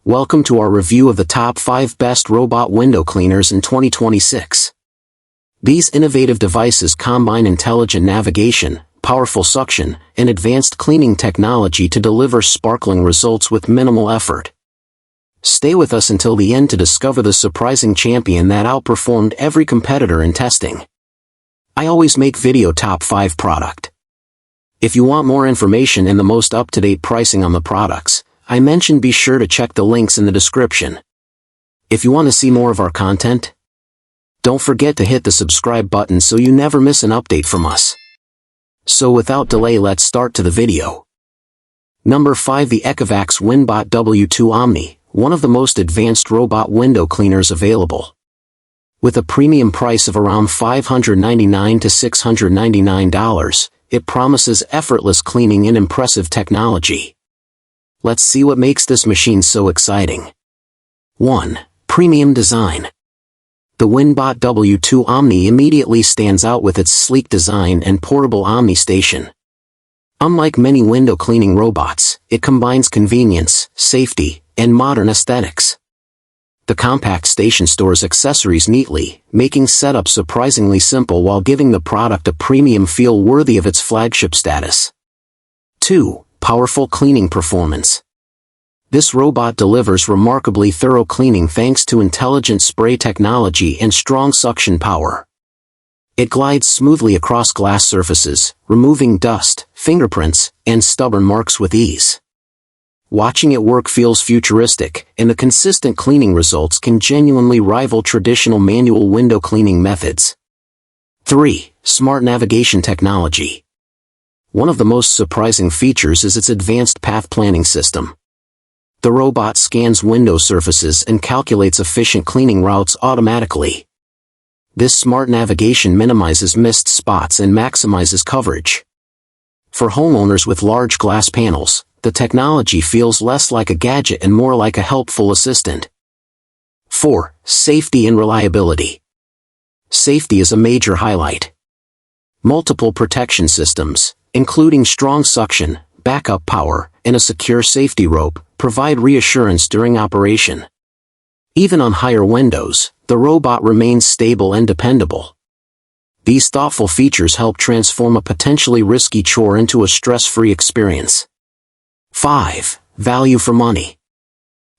Welcome to our review of the top 5 best robot window cleaners in 2026. These innovative devices combine intelligent navigation, powerful suction, and advanced cleaning technology to deliver sparkling results with minimal effort. Stay with us until the end to discover the surprising champion that outperformed every competitor in testing. I always make video top 5 product. If you want more information and the most up-to-date pricing on the products I mentioned, be sure to check the links in the description. If you want to see more of our content, don't forget to hit the subscribe button so you never miss an update from us. So without delay, let's start to the video. Number 5. The Ecovacs Winbot W2 Omni, one of the most advanced robot window cleaners available. With a premium price of around $599 to $699, it promises effortless cleaning and impressive technology. Let's see what makes this machine so exciting. 1. Premium design. The Winbot W2 Omni immediately stands out with its sleek design and portable Omni station. Unlike many window cleaning robots, it combines convenience, safety, and modern aesthetics. The compact station stores accessories neatly, making setup surprisingly simple while giving the product a premium feel worthy of its flagship status. 2. Powerful cleaning performance. This robot delivers remarkably thorough cleaning thanks to intelligent spray technology and strong suction power. It glides smoothly across glass surfaces, removing dust, fingerprints, and stubborn marks with ease. Watching it work feels futuristic, and the consistent cleaning results can genuinely rival traditional manual window cleaning methods. 3. Smart navigation technology. One of the most surprising features is its advanced path planning system. The robot scans window surfaces and calculates efficient cleaning routes automatically. This smart navigation minimizes missed spots and maximizes coverage. For homeowners with large glass panels, the technology feels less like a gadget and more like a helpful assistant. 4. Safety and reliability. Safety is a major highlight. Multiple protection systems, including strong suction, backup power, and a secure safety rope, provide reassurance during operation. Even on higher windows, the robot remains stable and dependable. These thoughtful features help transform a potentially risky chore into a stress-free experience. 5. Value for money.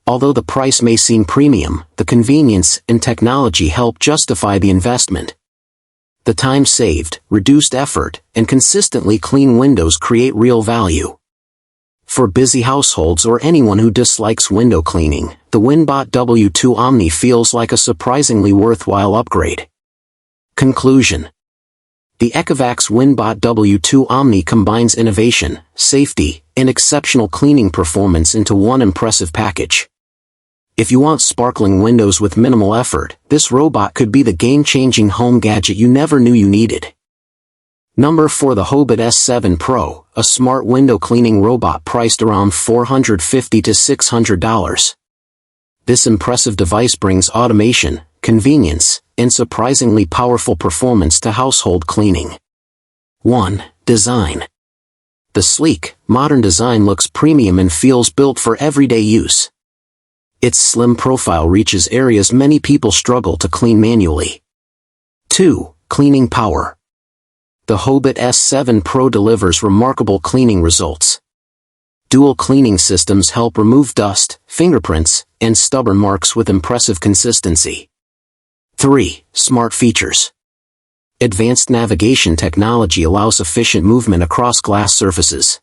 Although the price may seem premium, the convenience and technology help justify the investment. The time saved, reduced effort, and consistently clean windows create real value. For busy households or anyone who dislikes window cleaning, the Winbot W2 Omni feels like a surprisingly worthwhile upgrade. Conclusion. The Ecovacs Winbot W2 Omni combines innovation, safety, and exceptional cleaning performance into one impressive package. If you want sparkling windows with minimal effort, this robot could be the game-changing home gadget you never knew you needed. Number 4. The HOBOT S7 Pro, a smart window cleaning robot priced around $450 to $600. This impressive device brings automation, convenience, and surprisingly powerful performance to household cleaning. 1. Design. The sleek, modern design looks premium and feels built for everyday use. Its slim profile reaches areas many people struggle to clean manually. 2. Cleaning power. The HOBOT S7 Pro delivers remarkable cleaning results. Dual cleaning systems help remove dust, fingerprints, and stubborn marks with impressive consistency. 3. Smart features. Advanced navigation technology allows efficient movement across glass surfaces.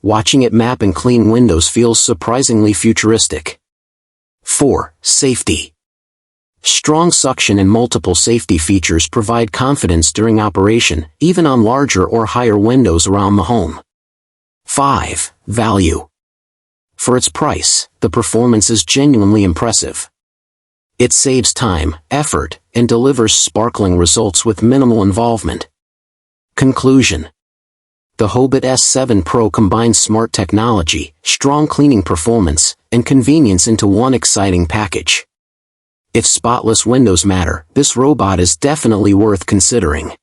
Watching it map and clean windows feels surprisingly futuristic. 4. Safety. Strong suction and multiple safety features provide confidence during operation, even on larger or higher windows around the home. 5. Value. For its price, the performance is genuinely impressive. It saves time, effort, and delivers sparkling results with minimal involvement. Conclusion. The HOBOT S7 Pro combines smart technology, strong cleaning performance, and convenience into one exciting package. If spotless windows matter, this robot is definitely worth considering.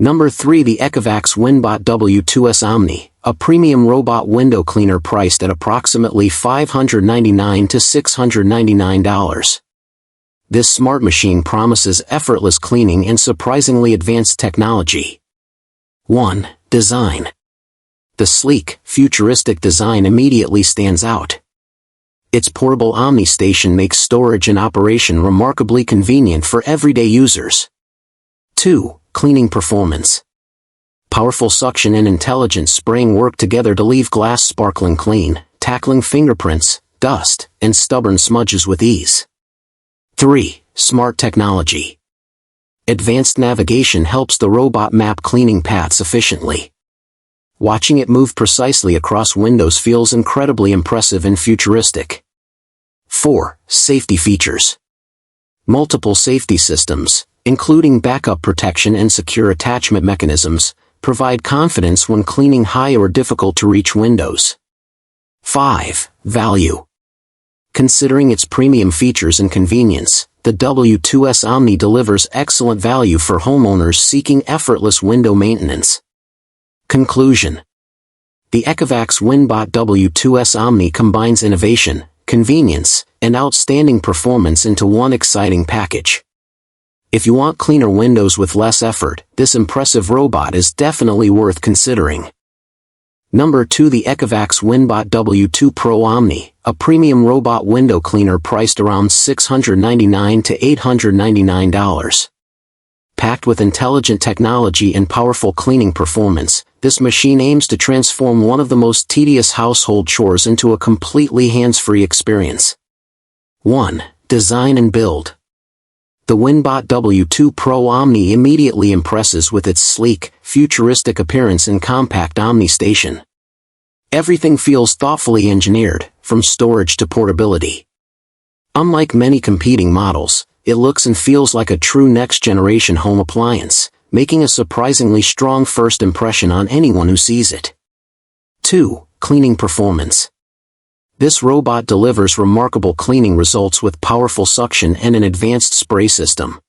Number 3. The Ecovacs Winbot W2S Omni, a premium robot window cleaner priced at approximately $599 to $699. This smart machine promises effortless cleaning and surprisingly advanced technology. 1. Design. The sleek, futuristic design immediately stands out. Its portable Omni station makes storage and operation remarkably convenient for everyday users. 2. Cleaning performance. Powerful suction and intelligent spraying work together to leave glass sparkling clean, tackling fingerprints, dust, and stubborn smudges with ease. 3. Smart technology. Advanced navigation helps the robot map cleaning paths efficiently. Watching it move precisely across windows feels incredibly impressive and futuristic. 4. Safety features. Multiple safety systems, including backup protection and secure attachment mechanisms, provide confidence when cleaning high or difficult-to-reach windows. 5. Value. Considering its premium features and convenience, the W2S Omni delivers excellent value for homeowners seeking effortless window maintenance. Conclusion. The Ecovacs Winbot W2S Omni combines innovation, convenience, and outstanding performance into one exciting package. If you want cleaner windows with less effort, this impressive robot is definitely worth considering. Number 2. The Ecovacs Winbot W2 Pro Omni, a premium robot window cleaner priced around $699 to $899. Packed with intelligent technology and powerful cleaning performance, this machine aims to transform one of the most tedious household chores into a completely hands-free experience. 1. Design and build. The Winbot W2 Pro Omni immediately impresses with its sleek, futuristic appearance and compact Omni station. Everything feels thoughtfully engineered, from storage to portability. Unlike many competing models, it looks and feels like a true next-generation home appliance, making a surprisingly strong first impression on anyone who sees it. 2. Cleaning performance. This robot delivers remarkable cleaning results with powerful suction and an advanced spray system.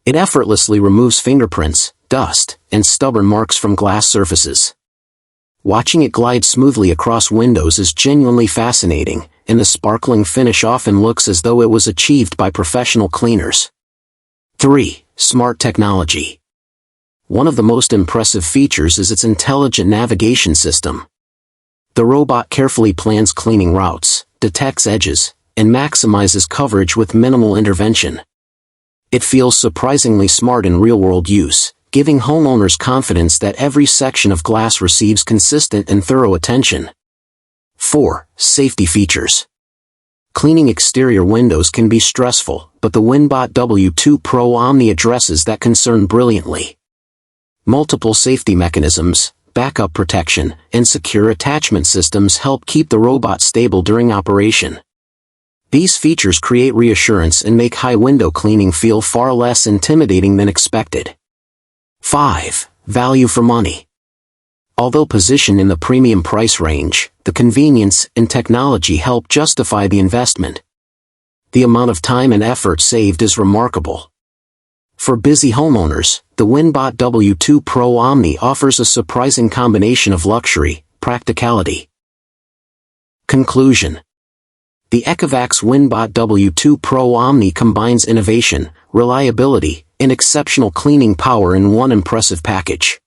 It effortlessly removes fingerprints, dust, and stubborn marks from glass surfaces. Watching it glide smoothly across windows is genuinely fascinating, and the sparkling finish often looks as though it was achieved by professional cleaners. 3. Smart technology. One of the most impressive features is its intelligent navigation system. The robot carefully plans cleaning routes, detects edges, and maximizes coverage with minimal intervention. It feels surprisingly smart in real-world use, giving homeowners confidence that every section of glass receives consistent and thorough attention. 4. Safety features. Cleaning exterior windows can be stressful, but the Winbot W2 Pro Omni addresses that concern brilliantly. Multiple safety mechanisms, backup protection, and secure attachment systems help keep the robot stable during operation. These features create reassurance and make high window cleaning feel far less intimidating than expected. 5. Value for money. Although positioned in the premium price range, the convenience and technology help justify the investment. The amount of time and effort saved is remarkable. For busy homeowners, the Winbot W2 Pro Omni offers a surprising combination of luxury, practicality. Conclusion. The Ecovacs Winbot W2 Pro Omni combines innovation, reliability, and exceptional cleaning power in one impressive package.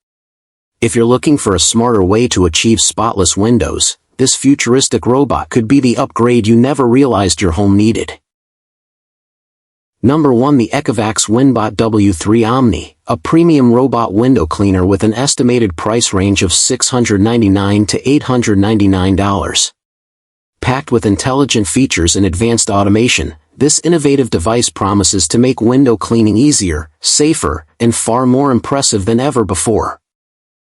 If you're looking for a smarter way to achieve spotless windows, this futuristic robot could be the upgrade you never realized your home needed. Number 1. The Ecovacs Winbot W3 Omni, a premium robot window cleaner with an estimated price range of $699 to $899. Packed with intelligent features and advanced automation, this innovative device promises to make window cleaning easier, safer, and far more impressive than ever before.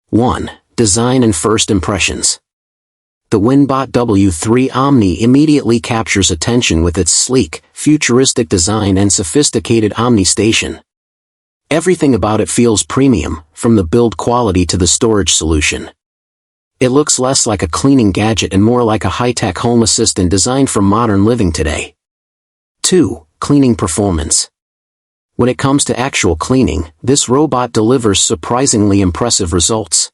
1. Design and first impressions. The Winbot W3 Omni immediately captures attention with its sleek, futuristic design and sophisticated Omni station. Everything about it feels premium, from the build quality to the storage solution. It looks less like a cleaning gadget and more like a high-tech home assistant designed for modern living today. 2. Cleaning performance. When it comes to actual cleaning, this robot delivers surprisingly impressive results.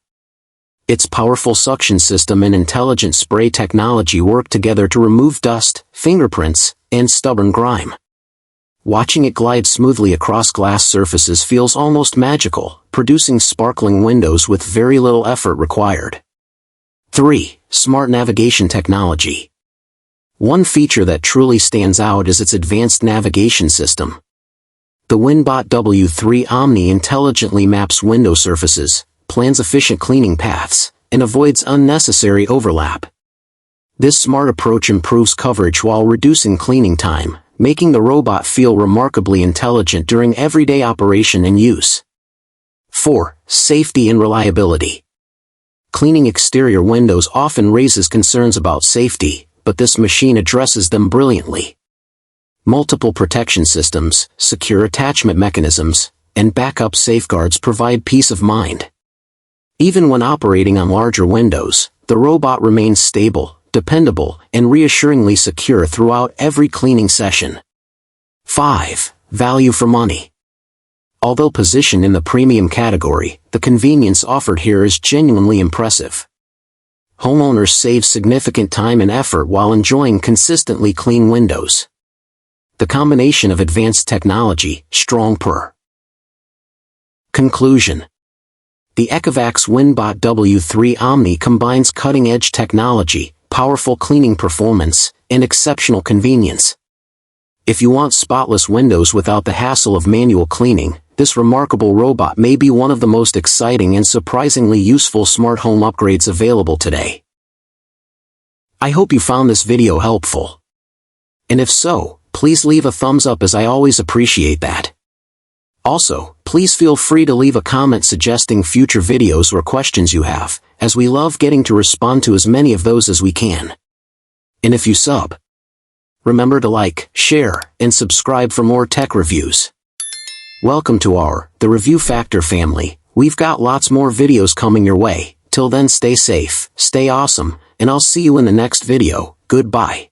Its powerful suction system and intelligent spray technology work together to remove dust, fingerprints, and stubborn grime. Watching it glide smoothly across glass surfaces feels almost magical, producing sparkling windows with very little effort required. 3. Smart navigation technology. One feature that truly stands out is its advanced navigation system. The Winbot W3 Omni intelligently maps window surfaces, plans efficient cleaning paths, and avoids unnecessary overlap. This smart approach improves coverage while reducing cleaning time, making the robot feel remarkably intelligent during everyday operation and use. 4. Safety and reliability. Cleaning exterior windows often raises concerns about safety, but this machine addresses them brilliantly. Multiple protection systems, secure attachment mechanisms, and backup safeguards provide peace of mind. Even when operating on larger windows, the robot remains stable, dependable, and reassuringly secure throughout every cleaning session. 5. Value for money. Although positioned in the premium category, the convenience offered here is genuinely impressive. Homeowners save significant time and effort while enjoying consistently clean windows. The combination of advanced technology, strong per. Conclusion. The Ecovacs Winbot W3 Omni combines cutting-edge technology, powerful cleaning performance, and exceptional convenience. If you want spotless windows without the hassle of manual cleaning, this remarkable robot may be one of the most exciting and surprisingly useful smart home upgrades available today. I hope you found this video helpful. And if so, please leave a thumbs up as I always appreciate that. Also, please feel free to leave a comment suggesting future videos or questions you have, as we love getting to respond to as many of those as we can. And if you sub, remember to like, share, and subscribe for more tech reviews. Welcome to The Review Factor family. We've got lots more videos coming your way. Till then, stay safe, stay awesome, and I'll see you in the next video. Goodbye.